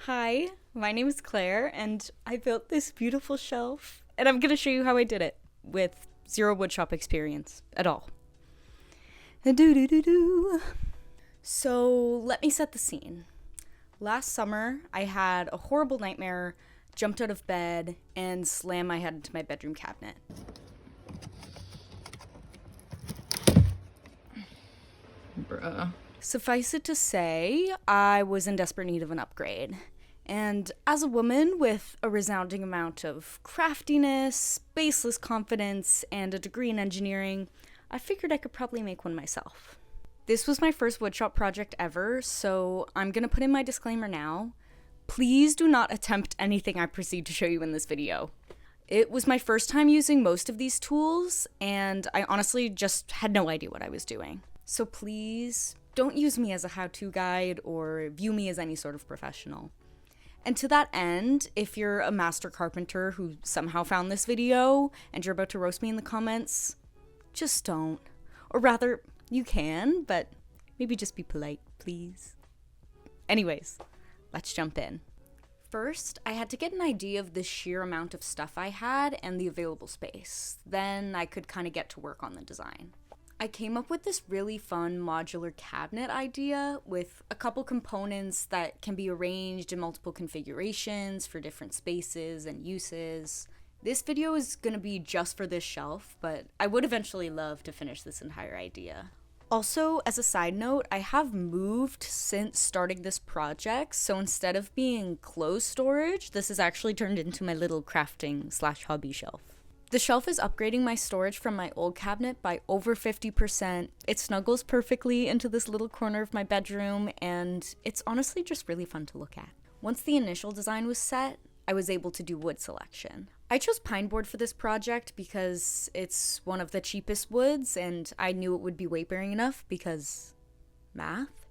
Hi, my name is Claire, and I built this beautiful shelf, and I'm going to show you how I did it with zero woodshop experience at all. Do-do-do-do. So let me set the scene. Last summer, I had a horrible nightmare, jumped out of bed, and slammed my head into my bedroom cabinet. Bruh. Suffice it to say, I was in desperate need of an upgrade. And as a woman with a resounding amount of craftiness, baseless confidence, and a degree in engineering, I figured I could probably make one myself. This was my first woodshop project ever, so I'm gonna put in my disclaimer now. Please do not attempt anything I proceed to show you in this video. It was my first time using most of these tools, and I honestly just had no idea what I was doing. So please don't use me as a how-to guide or view me as any sort of professional. And to that end, if you're a master carpenter who somehow found this video and you're about to roast me in the comments, just don't. Or rather, you can, but maybe just be polite, please. Anyways, let's jump in. First, I had to get an idea of the sheer amount of stuff I had and the available space. Then I could kind of get to work on the design. I came up with this really fun modular cabinet idea with a couple components that can be arranged in multiple configurations for different spaces and uses. This video is going to be just for this shelf, but I would eventually love to finish this entire idea. Also, as a side note, I have moved since starting this project, so instead of being clothes storage, this has actually turned into my little crafting/hobby shelf. The shelf is upgrading my storage from my old cabinet by over 50%. It snuggles perfectly into this little corner of my bedroom, and it's honestly just really fun to look at. Once the initial design was set, I was able to do wood selection. I chose pine board for this project because it's one of the cheapest woods, and I knew it would be weight-bearing enough because math.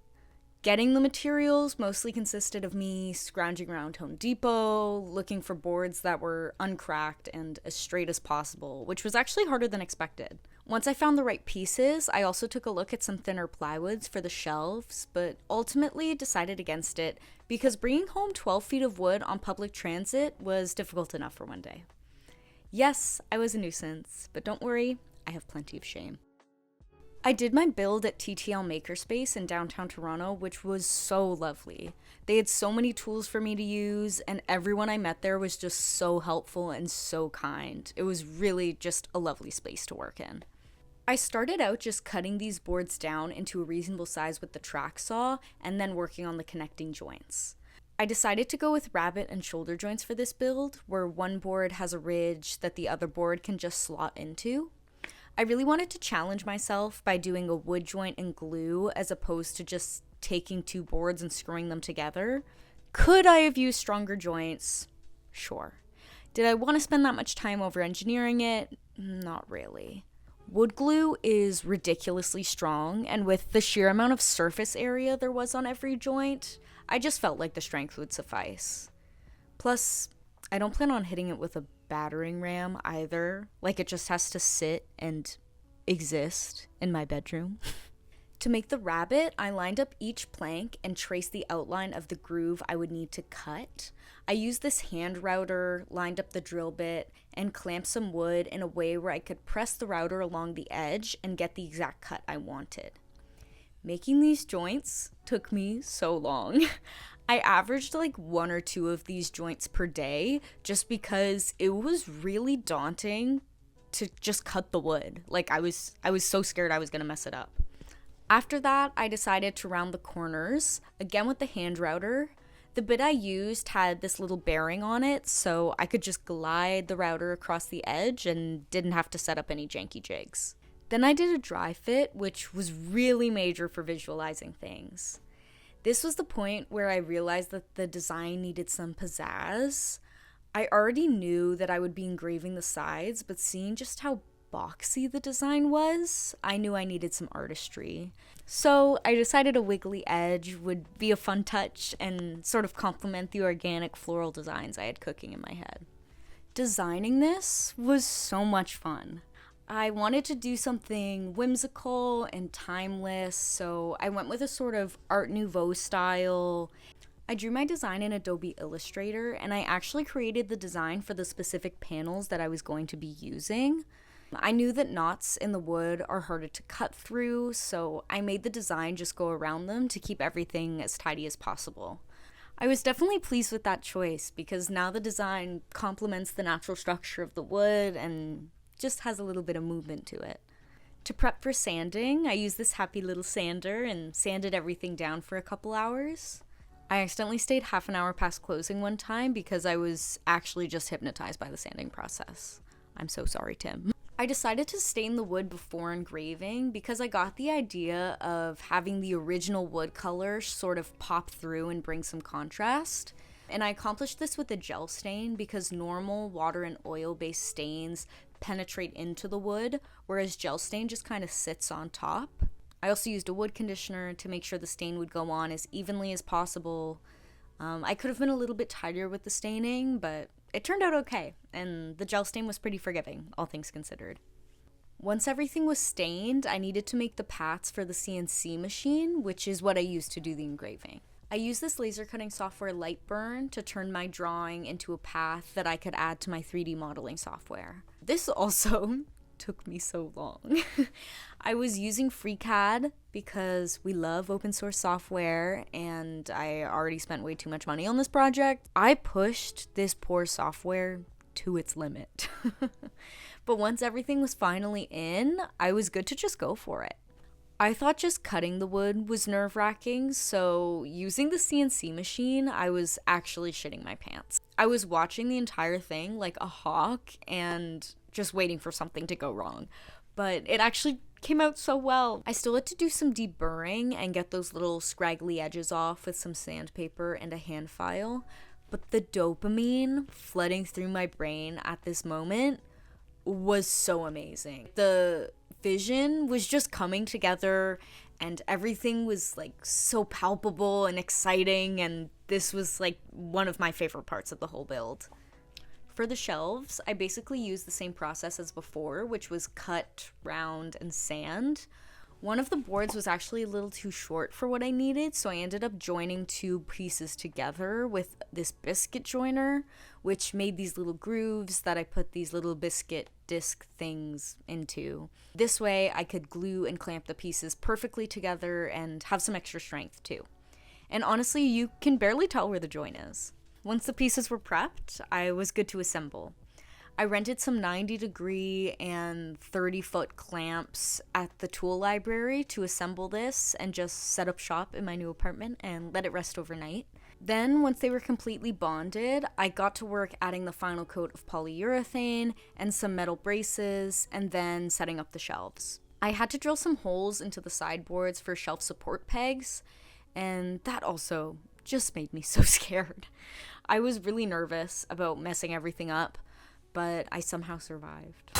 Getting the materials mostly consisted of me scrounging around Home Depot, looking for boards that were uncracked and as straight as possible, which was actually harder than expected. Once I found the right pieces, I also took a look at some thinner plywoods for the shelves, but ultimately decided against it because bringing home 12 feet of wood on public transit was difficult enough for one day. Yes, I was a nuisance, but don't worry, I have plenty of shame. I did my build at TTL Makerspace in downtown Toronto, which was so lovely. They had so many tools for me to use, and everyone I met there was just so helpful and so kind. It was really just a lovely space to work in. I started out just cutting these boards down into a reasonable size with the track saw, and then working on the connecting joints. I decided to go with rabbet and shoulder joints for this build, where one board has a ridge that the other board can just slot into. I really wanted to challenge myself by doing a wood joint and glue as opposed to just taking two boards and screwing them together. Could I have used stronger joints? Sure. Did I want to spend that much time over engineering it? Not really. Wood glue is ridiculously strong, and with the sheer amount of surface area there was on every joint, I just felt like the strength would suffice. Plus, I don't plan on hitting it with a battering ram either. Like, it just has to sit and exist in my bedroom. To make the rabbet, I lined up each plank and traced the outline of the groove I would need to cut. I used this hand router, lined up the drill bit, and clamped some wood in a way where I could press the router along the edge and get the exact cut I wanted. Making these joints took me so long. I averaged like one or two of these joints per day just because it was really daunting to just cut the wood. Like, I was so scared I was gonna mess it up. After that, I decided to round the corners, again with the hand router. The bit I used had this little bearing on it, so I could just glide the router across the edge and didn't have to set up any janky jigs. Then I did a dry fit, which was really major for visualizing things. This was the point where I realized that the design needed some pizzazz. I already knew that I would be engraving the sides, but seeing just how boxy the design was, I knew I needed some artistry. So I decided a wiggly edge would be a fun touch and sort of complement the organic floral designs I had cooking in my head. Designing this was so much fun. I wanted to do something whimsical and timeless, so I went with a sort of Art Nouveau style. I drew my design in Adobe Illustrator, and I actually created the design for the specific panels that I was going to be using. I knew that knots in the wood are harder to cut through, so I made the design just go around them to keep everything as tidy as possible. I was definitely pleased with that choice because now the design complements the natural structure of the wood and just has a little bit of movement to it. To prep for sanding, I used this happy little sander and sanded everything down for a couple hours. I accidentally stayed half an hour past closing one time because I was actually just hypnotized by the sanding process. I'm so sorry, Tim. I decided to stain the wood before engraving because I got the idea of having the original wood color sort of pop through and bring some contrast. And I accomplished this with a gel stain because normal water and oil-based stains penetrate into the wood, whereas gel stain just kind of sits on top. I also used a wood conditioner to make sure the stain would go on as evenly as possible. I could have been a little bit tighter with the staining, but it turned out okay, and the gel stain was pretty forgiving, all things considered. Once everything was stained, I needed to make the paths for the CNC machine, which is what I used to do the engraving. I used this laser cutting software Lightburn to turn my drawing into a path that I could add to my 3D modeling software. This also took me so long. I was using FreeCAD because we love open source software and I already spent way too much money on this project. I pushed this poor software to its limit. But once everything was finally in, I was good to just go for it. I thought just cutting the wood was nerve-wracking, so using the CNC machine, I was actually shitting my pants. I was watching the entire thing like a hawk and just waiting for something to go wrong. But it actually came out so well. I still had to do some deburring and get those little scraggly edges off with some sandpaper and a hand file. But the dopamine flooding through my brain at this moment was so amazing. The vision was just coming together and everything was like so palpable and exciting, and this was like one of my favorite parts of the whole build. For the shelves, I basically used the same process as before, which was cut, round, and sand. One of the boards was actually a little too short for what I needed, so I ended up joining two pieces together with this biscuit joiner, which made these little grooves that I put these little biscuit disc things into. This way, I could glue and clamp the pieces perfectly together and have some extra strength too. And honestly, you can barely tell where the joint is. Once the pieces were prepped, I was good to assemble. I rented some 90-degree and 30-foot clamps at the tool library to assemble this and just set up shop in my new apartment and let it rest overnight. Then, once they were completely bonded, I got to work adding the final coat of polyurethane and some metal braces and then setting up the shelves. I had to drill some holes into the sideboards for shelf support pegs, and that also just made me so scared. I was really nervous about messing everything up, but I somehow survived.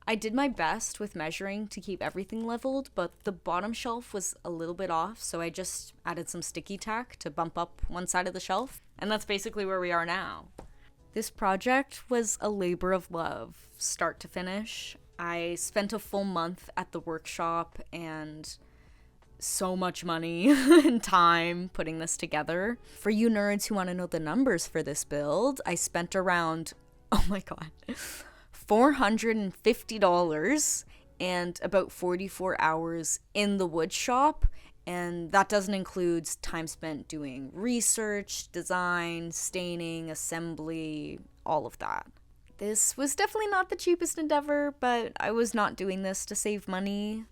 I did my best with measuring to keep everything leveled, but the bottom shelf was a little bit off, so I just added some sticky tack to bump up one side of the shelf, and that's basically where we are now. This project was a labor of love, start to finish. I spent a full month at the workshop and so much money and time putting this together. For you nerds who want to know the numbers for this build, I spent around, oh my god, $450 and about 44 hours in the wood shop, and that doesn't include time spent doing research, design, staining, assembly, all of that. This was definitely not the cheapest endeavor, but I was not doing this to save money.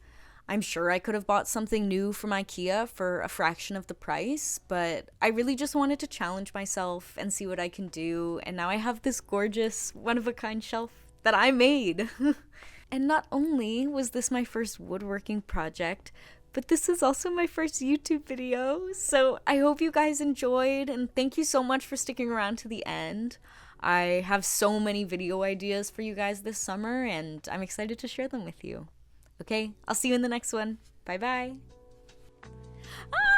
I'm sure I could have bought something new from IKEA for a fraction of the price, but I really just wanted to challenge myself and see what I can do, and now I have this gorgeous, one-of-a-kind shelf that I made. And not only was this my first woodworking project, but this is also my first YouTube video, so I hope you guys enjoyed, and thank you so much for sticking around to the end. I have so many video ideas for you guys this summer, and I'm excited to share them with you. Okay, I'll see you in the next one. Bye-bye. Ah!